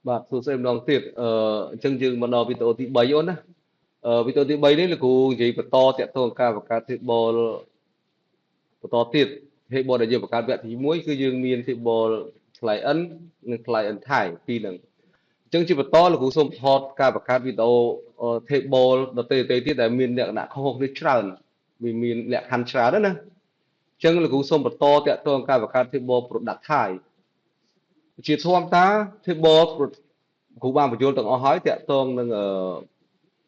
បាទសួស្តីម្ដងទៀតអញ្ចឹងយើងមកដល់វីដេអូទី3អូនណាវីដេអូទី3នេះលោកគ្រូនិយាយបន្តតាក់ទងការបង្កើត table បន្តទៀត table ដែលយើងបង្កើតវគ្គទី1គឺយើងមាន table client និង client type ពីរហ្នឹងអញ្ចឹងជាបន្តលោកគ្រូសូមថតការបង្កើតវីដេអូ table ដទៃៗទៀតដែលមានលក្ខណៈខុសៗគ្នាច្រើនវាមានលក្ខខណ្ឌច្រើនណាអញ្ចឹងលោកគ្រូសូមបន្តតាក់ទងការបង្កើត table product type ជាធម្មតា table គ្រូបានបញ្យល់ទាំងអស់ហើយតាក់ទងនឹង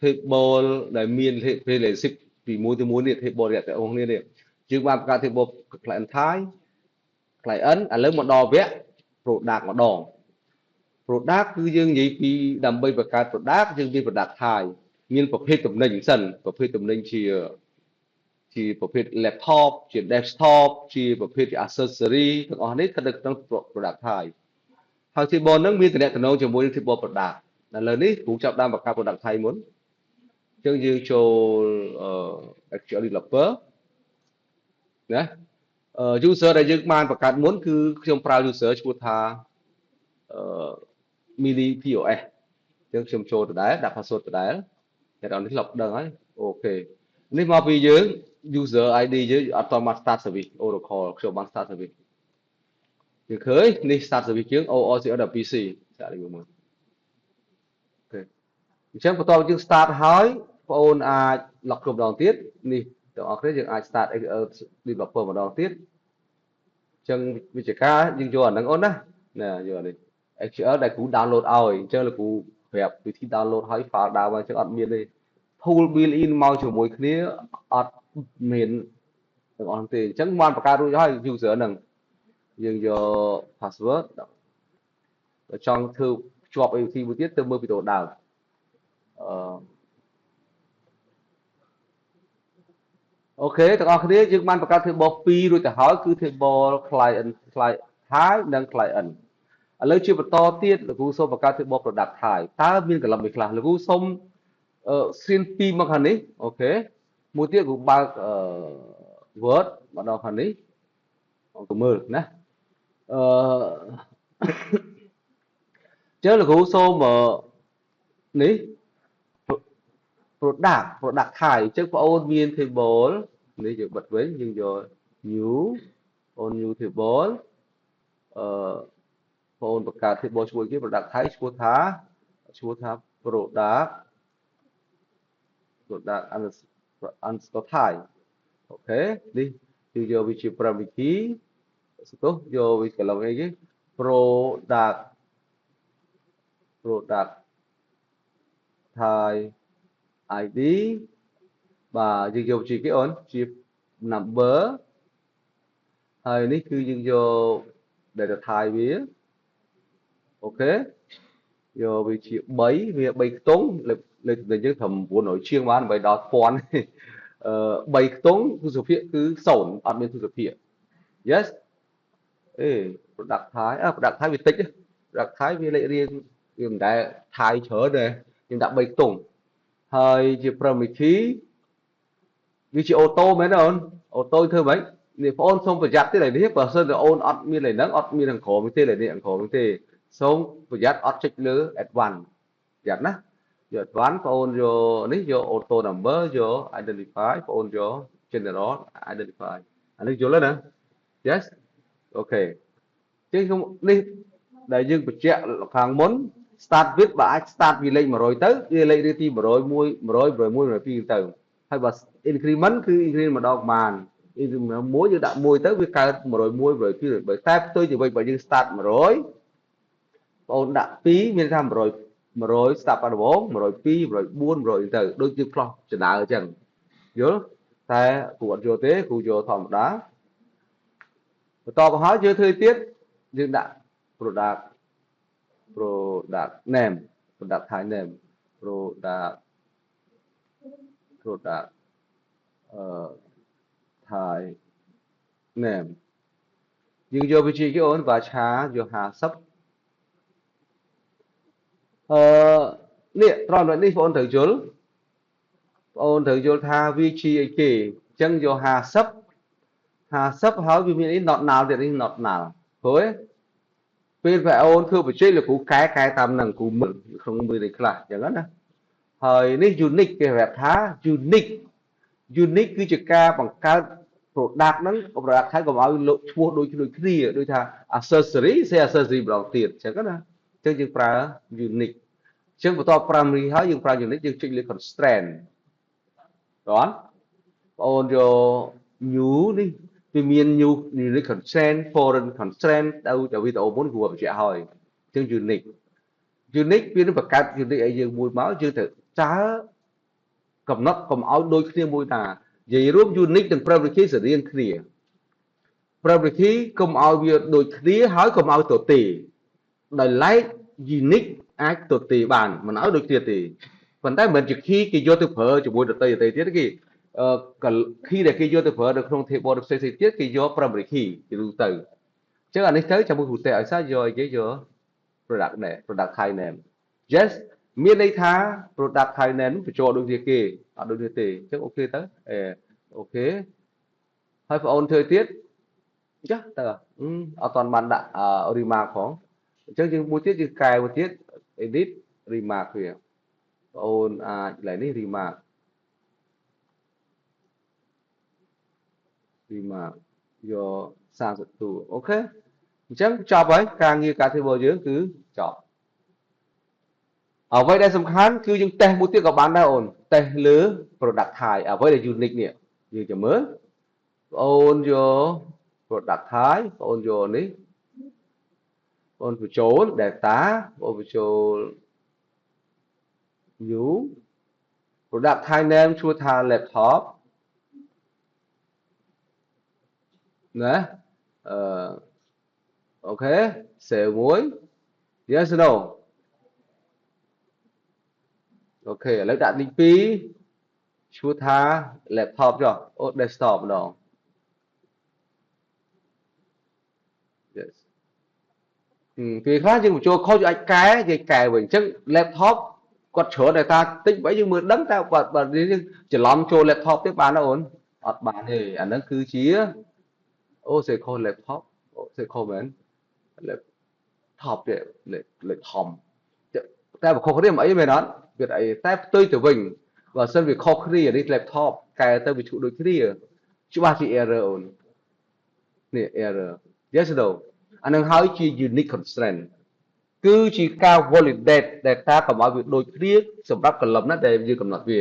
table ដែលមាន relationship ពីមួយទៅមួយនេះ table ដែលតាក់ទងគ្នានេះយើងបានបង្កើត table client type client ឥឡូវមកដល់វគ្គ product ម្ដង product គឺយើងនិយាយពីដើម្បីបង្កើត product យើងមាន product type មានប្រភេទទំនិញសិនប្រភេទទំនិញជាប្រភេទ laptop ជា desktop ជាប្រភេទ accessory ទាំងអស់នេះស្ថិតនៅក្នុង product type ហើយ table ហ្នឹងមានតំណែងជាមួយនឹង table product ឥឡូវនេះគ្រូចាប់ដើមបង្កើត product type មុនអញ្ចឹងយើងចូល SQL developer ណា user ដែលយើងបានបង្កើតមុនគឺខ្ញុំប្រើ user ឈ្មោះថាmini POS អញ្ចឹងខ្ញុំចូលដដែលដាក់ password ដដែលអ្នកនរនេះធ្លាប់ដឹងហើយអូខេនេះមកពីយើង user ID យើងអត់តមក start service Oracle ខ្ញុំបាន start service យើងឃើញនេះ start service យើង OOCL.PC សាកយើងមើលអូខេអញ្ចឹងបន្ទាប់យើង start ហើយបងអូនអាច log ខ្លួនម្ដងទៀតនេះទាំងអស់គ្នាយើងអាច start SQL developer ម្ដងទៀតអញ្ចឹងវិជ្ជាការយើងយកអាហ្នឹងអូនណាយកអានេះ SQL ដែលគ្រូ download ឲ្យអញ្ចឹងលោកគ្រូប្រាប់វិធី download ឲ្យ file down អញ្ចឹងអត់មានទេ tool built in មកជាមួយគ្នាអត់មានទាំងអស់ទេអញ្ចឹងបានបង្កើតរួចហើយ user ហ្នឹងយើងយក password បើចង់ធ្វើភ្ជាប់ APT មួយទៀតទៅមើលវីដេអូដើមអូខេទាំងអស់គ្នាយើងបានបង្កើត table 2រួចទៅហើយគឺ table client type និង client ឥឡូវជាបន្តទៀតលោកគ្រូសូមបង្កើត table product type តើមានកលំនេះខ្លះលោកគ្រូសូមស្រៀន2មកខាងនេះអូខេមួយទៀតគ្រូបើកWord មកដល់ខាងនេះអង្គមើលណាចឹងលោកគ្រូសូមនេះ product type អញ្ចឹងបងអូនមាន table នេះយើងបិទវិញយើងយក new new table បងអូនបង្កើត table ឈ្មោះគេ product type ឈ្មោះថា product underscore type អូខេនេះយើងយកវាជា primary key ស្ទុះយកវាកន្លងអីគេ product type ID បាទយើងយកជាគេអូនជា number ហើយនេះគឺយើងយក data type វាអូខេយកវាជា3វា3ខ្ទង់លេខទំនិញយើងត្រឹម900ជាងបានដើម្បីដល់1000 3ខ្ទង់ទិសភាគគឺ0អត់មានទិសភាគ yes product type product type វាតិច product type វាលេខរៀងវាមិនដែល type ច្រើនទេយើងដាក់3ខ្ទង់ហើយជា primary key វាជាអូតូមែនទេអូនអូតូធ្វើម៉េចនេះបងអូនសូមប្រយ័ត្នទៀតនេះបើសិនតែអូនអត់មានលេខហ្នឹងអត់មានអង្គមទេលេខនេះអង្គមទេសូមប្រយ័ត្នអត់ចុចលើ advance ប្រយ័ត្នណាយក advance បងអូនយកនេះយក auto number យក identify បងអូនយក general identify អានេះយល់ទេណា yes អូខេជាងនេះដែលយើងបញ្ជាក់ខាងមុន start with បើអាច start ពីលេខ100ទៅវាលេខរៀងទី101 100 101 102ទៅហើយបើ increment គឺ increment ម្ដងប្រហែល increment 1យើងដាក់1ទៅវាកើត101 102 103តែផ្ទុយទៅវិញបើយើង start 100បងអូនដាក់2មានថា100 start ដំបូង102 104 100ទៅដូចយើងផ្លោះចណ្ដើអញ្ចឹងយល់តែគ្រូអត់យល់ទេគ្រូយកធម្មតាបន្តមកហើយយើងធ្វើទៀតយើងដាក់ product name product type name product type name យើងយកវាជាគេអូនវាឆាយក50នេះត្រង់នេះបងអូនត្រូវយល់ថាវាជាអីគេអញ្ចឹងយក50ហើយវាមានអី not null ទៀតនេះ not null ព្រោះ ពេលphảiអូនធ្វើបច្ចេកលោកគ្រូកែតាមនឹងគ្រូមើលក្នុងមើលនេះខ្លះអញ្ចឹងណាហើយនេះ unique គេប្រាប់ថា unique unique គឺជាការបង្កើត product ហ្នឹង product ថៃកុំឲ្យលោកឈ្មោះដូចគ្នាដូចថា accessory សេ accessory ម្ដងទៀតអញ្ចឹងណាអញ្ចឹងយើងប្រើ unique អញ្ចឹងបន្ទាប់ primary ហើយយើងប្រើ unique យើងចុចលើ constraint តោះបងអូនយក new នេះវាមាន new unique constraint foreign constraint ទៅវីដេអូមុនគ្រូបញ្ជាក់ហើយអញ្ចឹង unique unique វានឹងបង្កើត unique ឲ្យយើងមួយមកយើងត្រូវចើកំណត់កុំឲ្យដូចគ្នាមួយណានិយាយរួម unique និង privacy ស្រដៀងគ្នា privacy កុំឲ្យវាដូចគ្នាហើយកុំឲ្យទទេដោយឡែក unique អាចទទេបានមិនឲ្យដូចគ្នាទេប៉ុន្តែមិនមែនជា key គេយកទៅប្រើជាមួយដតីទៀតគេkey ដែលគេយកទៅប្រើនៅក្នុង table ផ្សេងៗទៀតគេយក primary key គេទូទៅអញ្ចឹងអានេះទៅចាំមើលគ្រូទេឲ្យសារយកអីគេយក product name product type name yes មានន័យថា product type name បញ្ចូលដូចគ្នាគេអត់ដូចគ្នាទេអញ្ចឹងអូខេទៅអូខេហើយបងអូនធ្វើទៀតចាតើអត់តាន់បានដាក់ remark ផងអញ្ចឹងយើងមួយទៀតយើងកែមួយទៀត edit remark វាបងអូនអាចកន្លែងនេះ remark យក30តួអូខេអញ្ចឹងចប់ហើយការងារការធ្វើរបស់យើងគឺចប់អ្វីដែលសំខាន់គឺយើងតេស្តមួយទៀតក៏បានដែរអូនតេស្តលើ product type អ្វីដែល unique នេះយើងចាំមើលបងអូនយក product type បងអូនយកនេះបងអូនបញ្ចូល data បងអូនបញ្ចូល new product type name ឈ្មោះថា laptop ណាអូខេ save មួយ yes no អូខេឥឡូវដាក់ទី2ឈ្មោះថា laptop ចុះអូ desktop ម្ដង yes ពេលខ្លះយើងបញ្ចូលខុសយើងអាចកែយើងកែវិញអញ្ចឹង laptop គាត់ច្រើនតែថាតិចបើយើងមើលដឹងតែបើយើងច្រឡំចូល laptop ទៀតបានទេអូនអត់បានទេអាហ្នឹងគឺជាអូសេខុស laptop អូសេខុសមែន laptop ទៀតលេខធំតែបើខុសគ្នាមិនអីមែនអត់វាអីតែផ្ទុយទៅវិញបើសិនវាខុសគ្នានេះ laptop កែទៅវាឈ្មោះដូចគ្នាច្បាស់ជា error អូននេះ error yes no អានឹងហើយជា unique constraint គឺជាការ validate data កុំឲ្យវាដូចគ្នាសម្រាប់ column ណាដែលយើងកំណត់វា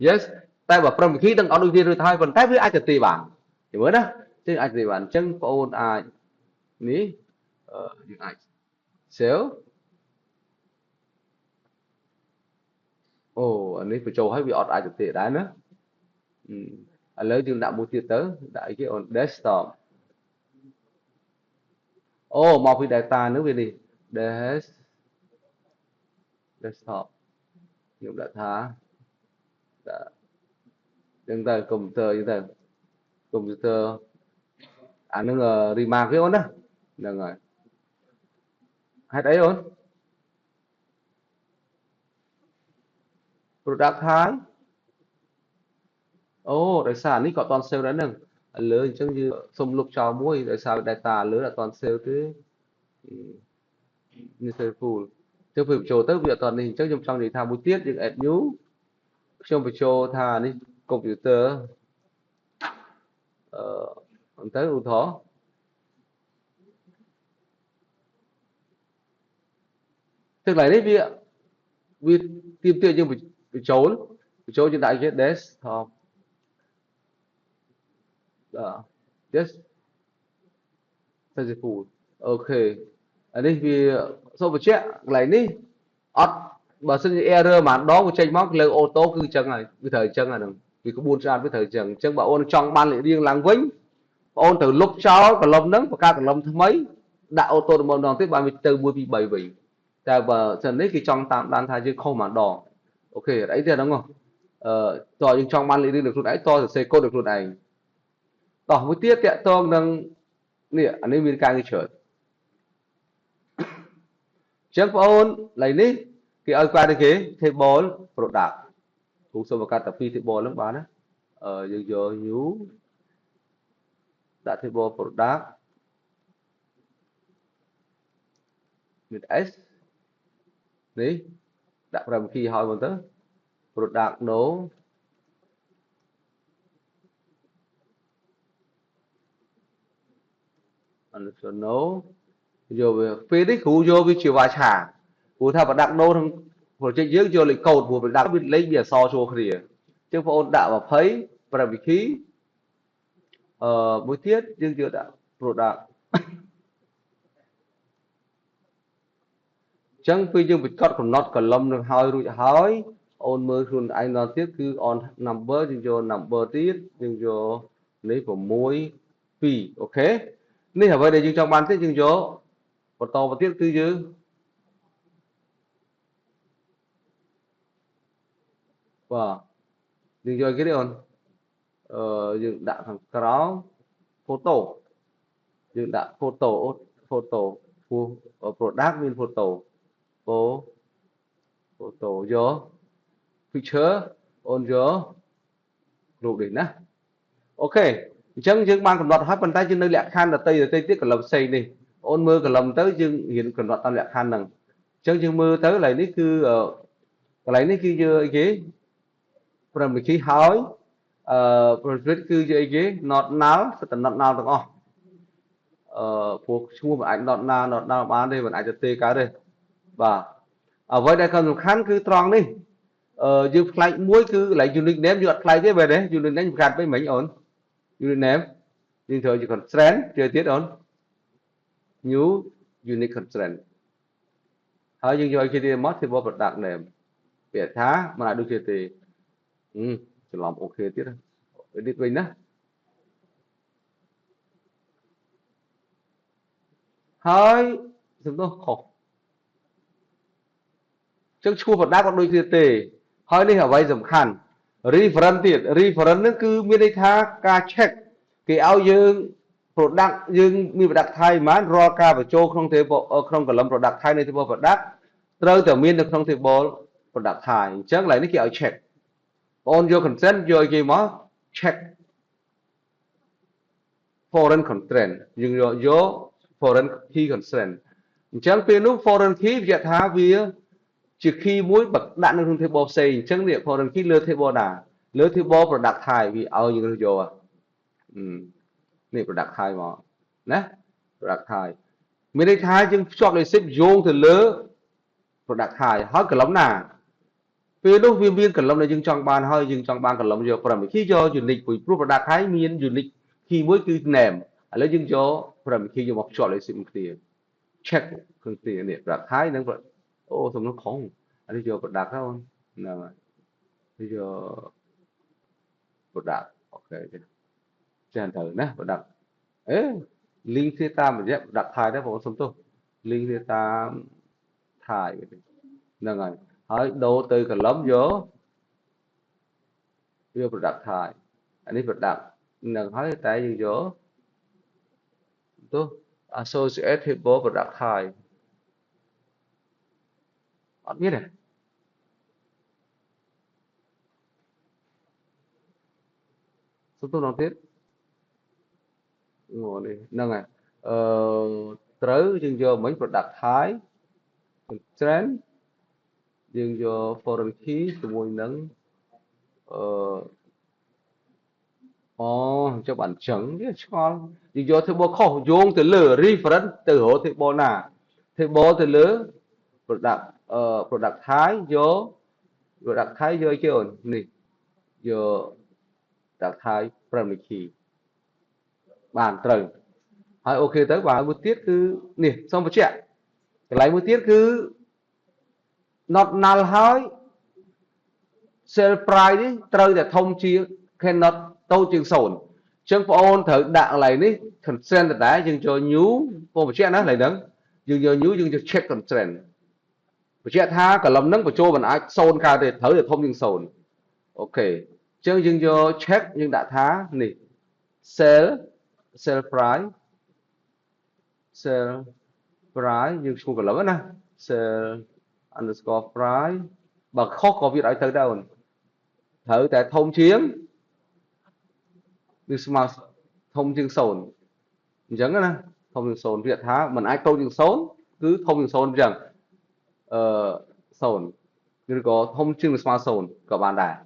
yes តែបើ prompt key នឹងអត់ដូចគ្នាឬទៅហើយប៉ុន្តែវាអាចទៅបានយល់មើលណាចឹងអាចទៅបានអញ្ចឹងបងអូនអាចនេះយើងអាច save អូអានេះបញ្ចូលឲ្យវាអត់អាចទៅដែរណាឥឡូវយើងដាក់មួយទៀតទៅដាក់អីគេអូន desktop អូមកពី data នោះវានេះ desktop ខ្ញុំដាក់ថាដាក់ចឹងទៅកុំព្យូទ័រចឹងទៅកុំព្យូទ័រអានឹង remark វាអូនណាហ្នឹងហើយហេតុអីអូន product ហើយអូដោយសារនេះក៏អត់តន់ save ដែរហ្នឹងឥឡូវអញ្ចឹងយើងសុំលុបចោលមួយដោយសារ data លើអត់តន់ save ទេនេះ save full ចុះពេលបញ្ចូលទៅវាអត់តន់នេះអញ្ចឹងខ្ញុំចង់និយាយថាមួយទៀតយើង add new ខ្ញុំបញ្ចូលថានេះ computer អញ្ចឹងឧទាហរណ៍ទឹកឡៃនេះវាទៀមទាយើងបញ្ចូលយើងដាក់គេ desktop yes successful អូខេអានេះវាសូមបញ្ជាក់កន្លែងនេះអត់បើសិនជា error មួយដងវាចេញមកលើអូតូគឺអញ្ចឹងហើយវាត្រូវអញ្ចឹងអាហ្នឹងវាក្បួនច្រើនវាត្រូវអញ្ចឹងអញ្ចឹងបើអូនចង់បានលេខរៀងឡើងវិញបងអូនត្រូវលុបចោលកលុំហ្នឹងបង្កើតកលុំថ្មីដាក់អូតូម្ដងទៀតបានវាទៅ1 2 3វិញតែបើសិននេះគេចង់តាមដានថាយើងខុសម្ដងអូខេអីទៀតហ្នឹងតើយើងចង់បានលេខរៀងដោយខ្លួនឯងតសរសេរកូដដោយខ្លួនឯងតោះមួយទៀតតាក់ទងនឹងនេះអានេះមានការងារច្រើនអញ្ចឹងបងអូនឡើយនេះគេឲ្យការនេះគេ table product គ្រូសូមបង្កើតតែ2 table ហ្នឹងបានណាយើងយក new ដាក់ table product មាន S នេះដាក់ prime key ហើយមកទៅ product no underscore no យកវាពេលនេះគ្រូយកវាជាវាឆាព្រោះថា product no ក្នុង project យើងយកលេខកូដព្រោះ product វាលេខវាអក្សរចូលគ្នាអញ្ចឹងបងប្អូនដាក់20 prime key មួយទៀតយើងយកដាក់ product អញ្ចឹងពេលយើងបញ្កត់កំណត់ column នឹងហើយរួចហើយអូនមើលខ្លួនឯងដល់ទៀតគឺ on number យើងយក number ទៀតយើងយកនេះ6 2អូខេនេះអ្វីដែលយើងចង់បានទៀតយើងយកបន្តមកទៀតគឺយើងបាទយើងយកគេនេះអូនយើងដាក់ខាងក្រោម photo យើងដាក់ photo ព្រោះ product មាន photo យក picture អូនយករូបនេះណាអូខេអញ្ចឹងយើងបានកំណត់ហើយប៉ុន្តែយើងនៅលក្ខខណ្ឌដតីទៀតកលឹមផ្សេងនេះអូនមើលកលឹមទៅយើងរៀនកំណត់តាមលក្ខខណ្ឌហ្នឹងអញ្ចឹងយើងមើលទៅកន្លែងនេះគឺកន្លែងនេះគឺយកអីគេ primary key ហើយproject គឺយកអីគេ not null សិតតែ not null ទាំងអស់ព្រោះឈ្មោះមិនអាច not null បានទេមិនអាចទៅទេកើតទេបាទអ្វីដែលសំខាន់គឺត្រង់នេះយើងផ្លែកមួយគឺកន្លែង unique name យើងអត់ផ្លែកទេបែរទេ unique name កាត់ពេញមិញអូន unique name យើងត្រូវជា constraint ជឿទៀតអូន new unique constraint ហើយយើងយកគេទៀតមក table product name ពាក្យថាមិនអាចដូចគេទេច្រឡំអូខេទៀតedit វិញណាហើយសំដៅខុសចឹងឈ្មោះ product ក៏ដូចគ្នាទេហើយនេះអ្វីសំខាន់ reference ទៀត reference ហ្នឹងគឺមានន័យថាការ check គេឲ្យយើង product យើងមាន product ថៃប៉ុន្មានរាល់ការបញ្ចូលក្នុង table ក្នុង column product ថៃនៃ table product ត្រូវតែមាននៅក្នុង table product ថៃអញ្ចឹងកន្លែងនេះគេឲ្យ check បងអូនយក consent យកគេមក check foreign constraint យើងយក foreign key constraint អញ្ចឹងពេលនោះ foreign key វាថាវាជា key មួយបើដាក់នៅក្នុង table ផ្សេងអញ្ចឹងនេះ foreign key លើ table ណាលើ table product ថៃវាឲ្យយើងរើសយកនេះ product ថៃមកណា product ថៃមានន័យថាយើងភ្ជាប់លេខ10យោងទៅលើ product ថៃហើយកលំណាពេលនោះវាមានកលំដែលយើងចង់បានហើយយើងចង់បានកលំយក primary key យក unique ព្រោះ product ថៃមាន unique key មួយគឺ name ឥឡូវយើងយក primary key យកមកភ្ជាប់លេខ10គ្នា check គ្នានេះ product ថៃនិងអូសំណួរខុសអានេះយក product ហ្នឹងហ្នឹងហើយយក product អូខេចាទៅណា product link គ្នាតាមរយៈ product ថៃដែរបងសុំទោស link គ្នាតាមថៃហ្នឹងហើយដូរទៅកលំយក product ថៃអានេះ product ហ្នឹងហើយតែយើងយកទោះ associate table product ថៃអត់មានទេសុំទោះដល់ទៀតនេះហ្នឹងហើយត្រូវយើងយកមិញ product ថៃ constraint យើងយក foreign key ជាមួយនឹងអញ្ចឹងបានអញ្ចឹងវាឆ្ងល់យើងយក table ខុសយោងទៅលើ reference ទៅរក table ណា table ទៅលើ product ថៃយក product ថៃយកគេអូននេះយក product ថៃ primary key បានត្រូវហើយអូខេទៅបាទមួយទៀតគឺនេះសូមបញ្ជាក់កន្លែងមួយទៀតគឺ not null ហើយ cell price នេះត្រូវតែធំជាង cannot តូចជាង0អញ្ចឹងបងអូនត្រូវដាក់កន្លែងនេះ constraint ដដែលយើងយក new បងបញ្ជាក់ណាកន្លែងហ្នឹងយើងយក new យើងយក check constraint បញ្ជាក់ថាកលំហ្នឹងបញ្ចូលមិនអាច0កើតទេត្រូវតែធំជាង0អូខេអញ្ចឹងយើងយក check យើងដាក់ថានេះ cell price យើងឈ្មោះកលំណា cell underscore price បើខុសក៏វាឲ្យទៅដែរអូនត្រូវតែធំជាងវាស្មើធំជាង0អញ្ចឹងណាធំជាង0វាថាមិនអាចតូចជាង cứ thông số chẳng sồn như có thông chương smart sồn các bạn đã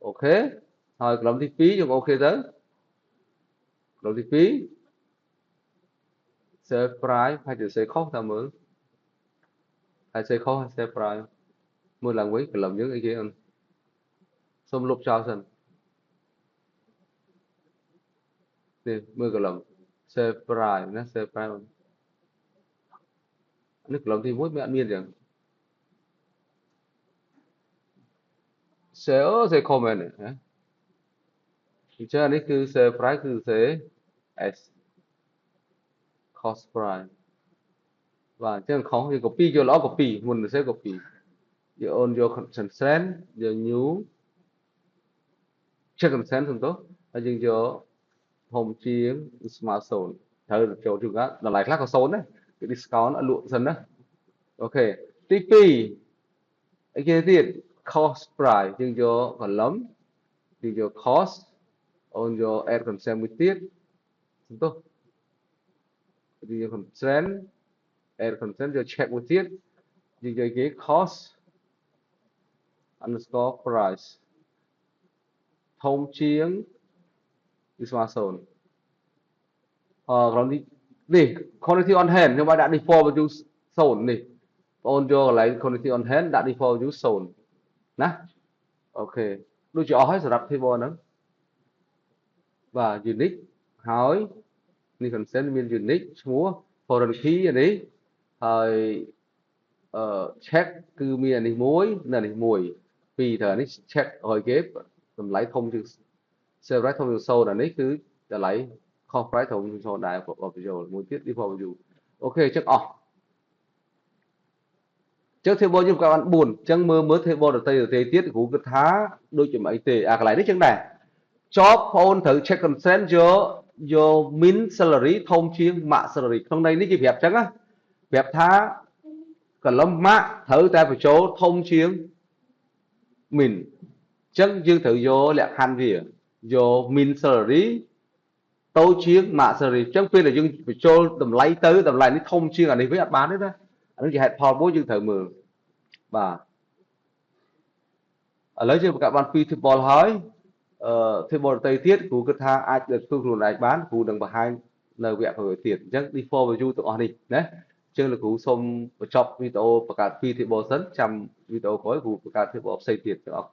ok rồi làm thì phí dùng ok đó làm thì phí xe price hay là xe khó ta mới hay xe khó hay xe price mỗi lần quý cái làm những cái kia xong lúc cho sân đi mới cái làm xe price nó xe price nước làm thì mỗi mẹ miên chẳng xe comment này thì cho nên cứ xe price cứ xe S cost price và chứ khó thì copy cho nó copy muốn sẽ copy giờ on your consent giờ new check consent không tốt là dừng cho home chiến smart zone thời chỗ chúng ta là lại khác có số đấy cái discount nó lụa dần đó ok TP cái kia tiền cost price dừng cho còn lắm dừng cho cost on your add consent with tiết không tốt dừng cho consent add consent cho check with tiết dừng cho cái cost underscore price thông chiến smart zone còn đi quantity on hand nhưng mà đã default vào chú zone đi on cho lại quantity on hand đã default vào chú zone nè ok đôi chỗ hỏi sẽ đặt table nữa và unique hỏi ni consent mean unique múa foreign key này rồi check cứ mi này muối này mùi vì thời này check hồi ghép làm lấy thông chữ sell right thông chữ sâu là này cứจะไหล corporate thông chữ sâu đại của visual mùi tiết đi vào view ok check off trước table giúp các bạn buồn chẳng mơ mới table được tây tiết của cái thá đôi chữ mấy tề cái lại đấy chẳng này job phone thử check consent cho min salary thông chiên mạ salary trong đây ní chỉ phép chẳng á phép thá còn lâm mạ thử ta phải chỗ thông chiên mình chân dương thử vô lẹ khăn gì vô min salary tâu chiên mạ salary chân phi là dương phải chỗ tầm lấy tới tầm lại ní thông chiên ở đây với bán đấy đó anh chỉ hẹn phò bố dương thử mờ và lấy cho các bạn phi thì ball hỏi thì ball tây tiết của cái tha ai được phương luận ai bán của đằng bà hai lời vẹn phải tiền chắc đi for với du tụi anh đi đấy chứ là của xôm chọc video và cả phi thì ball sấn trăm video có của cả thì ball xây tiền cho ọc